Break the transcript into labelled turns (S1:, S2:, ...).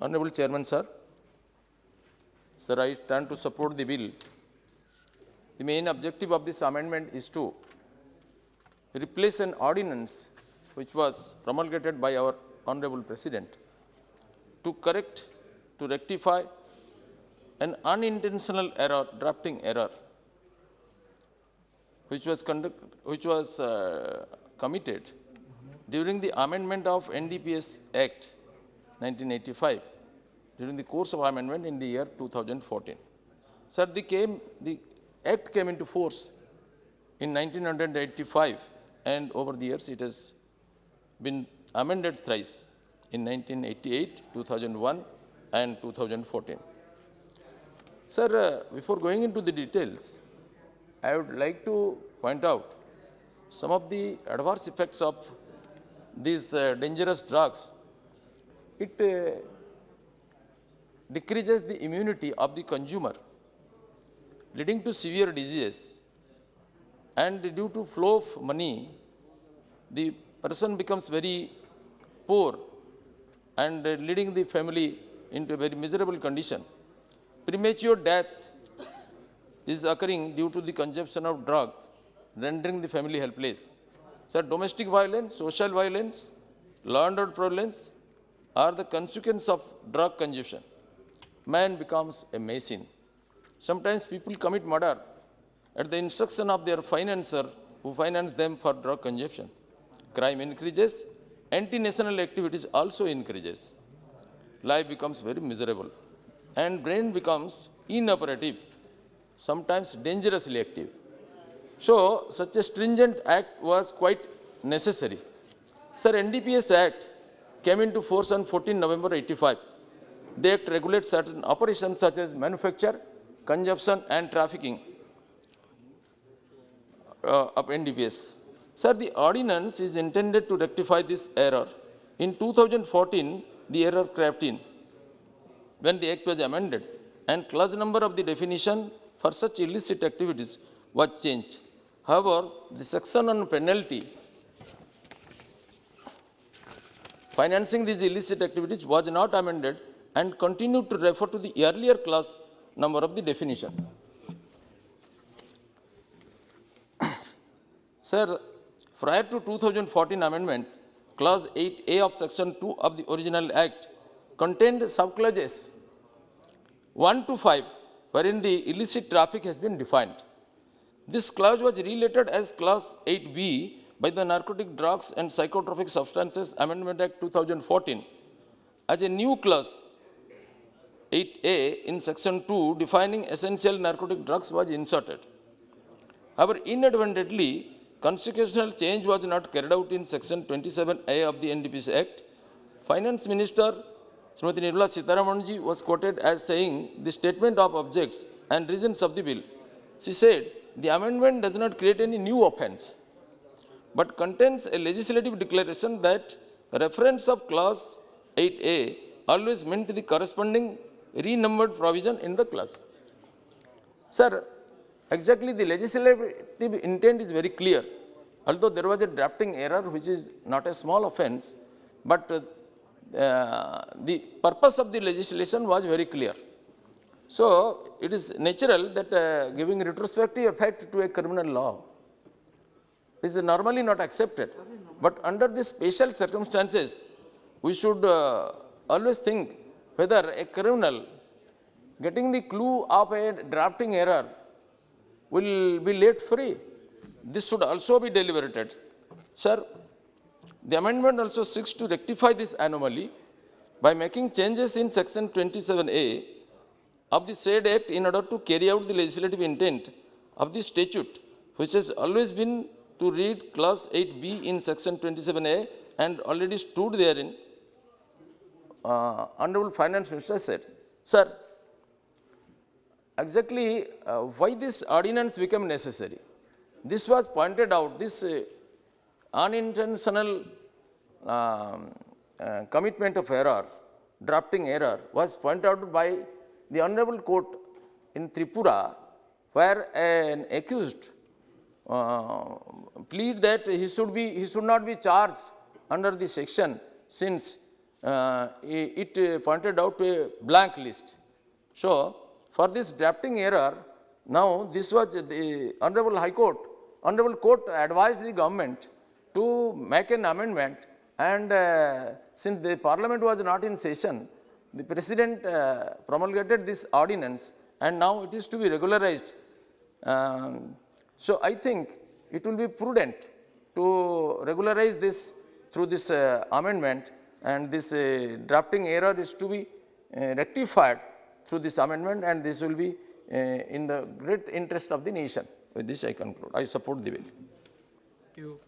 S1: Honorable Chairman, sir. Sir, I stand to support the bill. The main objective of this amendment is to replace an ordinance which was promulgated by our Honorable President to correct, to rectify an unintentional error, drafting error, which was committed during the amendment of NDPS Act 1985, during the course of amendment in the year 2014. Sir, the Act came into force in 1985, and over the years it has been amended thrice in 1988, 2001, and 2014. Sir, before going into the details, I would like to point out some of the adverse effects of these dangerous drugs. It decreases the immunity of the consumer, leading to severe diseases, and due to flow of money, the person becomes very poor and leading the family into a very miserable condition. Premature death is occurring due to the consumption of drug, rendering the family helpless. So domestic violence, social violence, law and order problems are the consequence of drug consumption. Man becomes a machine. Sometimes people commit murder at the instruction of their financer who finance them for drug consumption. Crime increases, anti-national activities also increases. Life becomes very miserable and brain becomes inoperative, sometimes dangerously active. So, such a stringent act was quite necessary. Sir, NDPS Act came into force on 14 November 85. The Act regulates certain operations such as manufacture, consumption and trafficking of NDPS. Sir, the ordinance is intended to rectify this error. In 2014, the error crept in when the Act was amended and clause number of the definition for such illicit activities was changed. However, the section on penalty financing these illicit activities was not amended and continued to refer to the earlier clause number of the definition. Sir, prior to 2014 amendment, clause 8A of section 2 of the original act contained subclauses 1 to 5 wherein the illicit traffic has been defined. This clause was related as clause 8B by the Narcotic Drugs and Psychotropic Substances Amendment Act 2014 as a new clause 8A in section 2 defining essential narcotic drugs was inserted. However, inadvertently, constitutional change was not carried out in section 27A of the NDPS Act. Finance Minister Srimati Nirmala Sitharamanji was quoted as saying the statement of objects and reasons of the bill. She said, the amendment does not create any new offence, but contains a legislative declaration that reference of clause 8A always meant the corresponding renumbered provision in the clause. Sir, exactly the legislative intent is very clear. Although there was a drafting error which is not a small offence, but the purpose of the legislation was very clear. So, it is natural that giving retrospective effect to a criminal law is normally not accepted. But under these special circumstances, we should always think whether a criminal getting the clue of a drafting error will be let free. This should also be deliberated. Sir, the amendment also seeks to rectify this anomaly by making changes in section 27A of the said act in order to carry out the legislative intent of the statute, which has always been to read clause 8B in section 27A and already stood therein. Honorable Finance Minister said, sir, exactly why this ordinance became necessary. This was pointed out, this unintentional commitment of error, drafting error was pointed out by the Honorable Court in Tripura, where an accused plead that he should not be charged under the section since it pointed out to a blank list. So, for this drafting error, now this was the Honorable High Court, Honorable Court advised the government to make an amendment, and since the Parliament was not in session, the President promulgated this ordinance, and now it is to be regularized. So, I think it will be prudent to regularize this through this amendment, and this drafting error is to be rectified through this amendment, and this will be in the great interest of the nation. With this I conclude. I support the bill.
S2: Thank you.